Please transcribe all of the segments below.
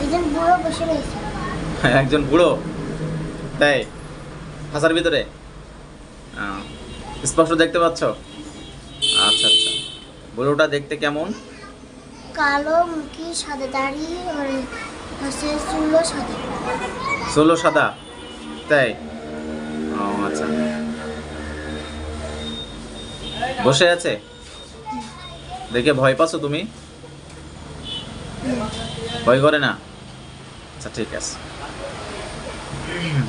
একজন বুড়ো বসে রয়েছে। একজন বুড়ো, তাই? খাঁচার ভিতরে স্পষ্ট দেখতে পাচ্ছ? আচ্ছা আচ্ছা। বুড়োটা দেখতে কেমন? কালো মুখী, সাদা দাড়ি, আর হচ্ছে চুলও সাদা। চুলও সাদা, তাই? ও আচ্ছা। বসে আছে, দেখে ভয় পাচ্ছ তুমি? ভয় করে না? আচ্ছা ঠিক আছে,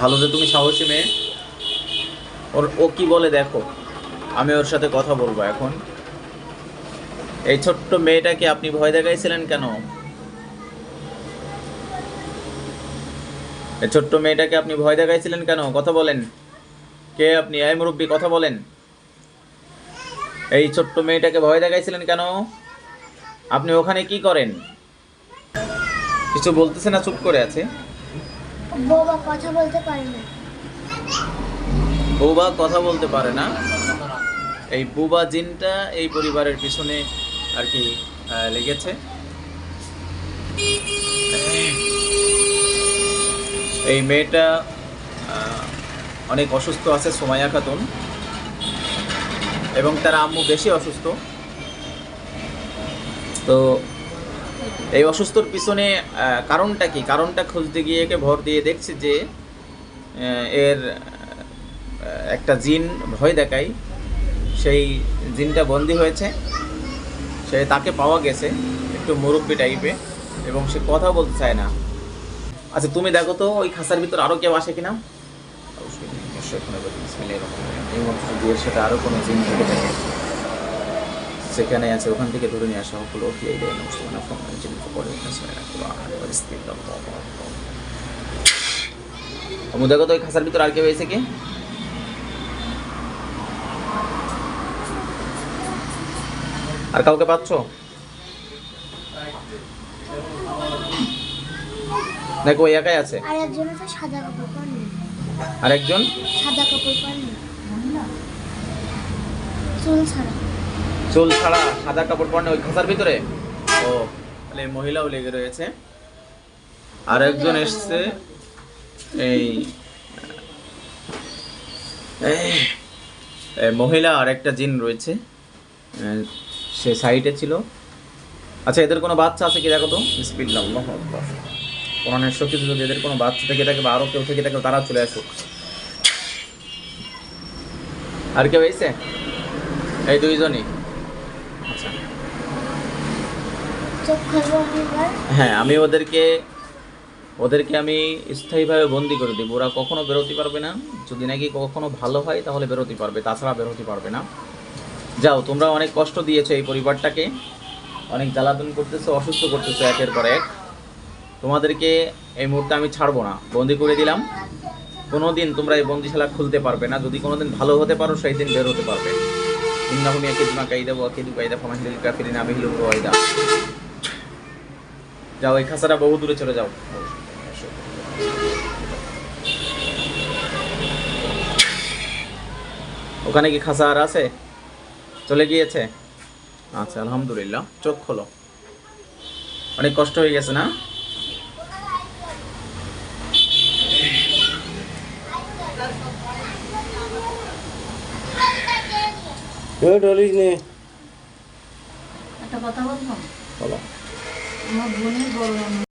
ভালো যে তুমি সাহসী মেয়ে। ও কি বলে দেখো, আমি ওর সাথে কথা বলবো এখন। এই ছোট্ট মেয়েটাকে আপনি ভয় দেখাইছিলেন কেন? এই ছোট্ট মেয়েটাকে আপনি ভয় দেখাইছিলেন কেন? কথা বলেন। কে আপনি? এই মুরব্বী, কথা বলেন। এই ছোট্ট মেয়েটাকে ভয় দেখাইছিলেন কেন? আপনি ওখানে কি করেন? কিছু বলতেছে না, চুপ করে আছে। বৌমা কথা বলতে পারে না। বৌবা কথা বলতে পারে না। এই বুবা জিনটা এই পরিবারের পিছনে আর কি লেগেছে। এই মেয়েটা অনেক অসুস্থ আছে, সুমাইয়া খাতুন, এবং তার আম্মু বেশি অসুস্থ। তো এই অসুস্থর পিছনে কারণটা কি? কারণটা খুঁজতে গিয়ে একে ভর দিয়ে দেখছি যে এর একটা জিন ভয় দেখায়, সেই জিনটা বন্দি হয়েছে। সে তাকে পাওয়া গেছে, একটু মুরব্বি টাইপে, এবং সে কথা বলতে চায় না। আচ্ছা তুমি দেখো তো ওই খাঁচার ভিতর আরও কেউ আসে কিনা। অবশ্যই নিশ্চয়ই কোনো এই মন্ত্র বিয়ের সাথে আরও কোনো জিন থেকে থাকে, সেখানে আছে, ওখান থেকে ধরে নিয়ে আসা হলো। দেখো তো ওই খাঁচার ভিতর আর কেউ এসে কি? আর কাউকে পাচ্ছ? দেখো ওই একাই আছে। আর একজন আছে সাদা কাপড় পরনে। আর একজন সাদা কাপড় পরনে, চুল ছাড়া। চুল ছাড়া, সাদা কাপড় পরনে ওই খাঁচার ভিতরে। ও তাহলে মহিলাও লেগে রয়েছে। আর একজন এসছে, এই মহিলা আর একটা জিন রয়েছে, সে সাইডে ছিল। আচ্ছা এদের কোনো বাচ্চা আছে কি দেখো তো। বিসমিল্লাহ, আল্লাহু আকবার। কোরআনের শক্তিতে যদি এদের কোনো বাচ্চা থেকে থাকে বা আরও কেউ থেকে থাকে, তারা চলে আসুক। আর কেউ এসে? এই দুইজনই। আচ্ছা চোখ খুলবো এবার। হ্যাঁ, আমি ওদেরকে আমি স্থায়ীভাবে বন্দি করে দেবো। ওরা কখনো বেরোতে পারবে না। যদি নাকি কখনো ভালো হয় তাহলে বেরোতে পারবে, তাছাড়া বেরোতে পারবে না। যাও, তোমরা অনেক কষ্ট দিয়েছো এই পরিবারটাকে, অনেক জ্বালাতন করতেছো, অসুস্থ করতেছো একের পর এক। তোমাদেরকে এই মুহূর্তে আমি ছাড়বো না, বন্দি করে দিলাম। কোনো দিন তোমরা এই বন্দিশালা খুলতে পারবে না। যদি কোনো দিন ভালো হতে পারো, সেই দিন বের হতে পারবে। ইন্নাহুম ইয়াকিদুনা কাইদা ওয়া আকিদু কাইদা ফামাহিলুল কাফিরিনা বিহিলুল ওয়াইদা। যাও, এই খাঁচাটা বহু দূরে চলে যাও। ওখানে কি খাঁচা আর আছে? চলে গিয়েছে? আচ্ছা আলহামদুলিল্লাহ। চোখ খোলো। অনেক কষ্ট হয়ে গেছে না? একটা কথা বলবো? বলো। আমার বোনের বড়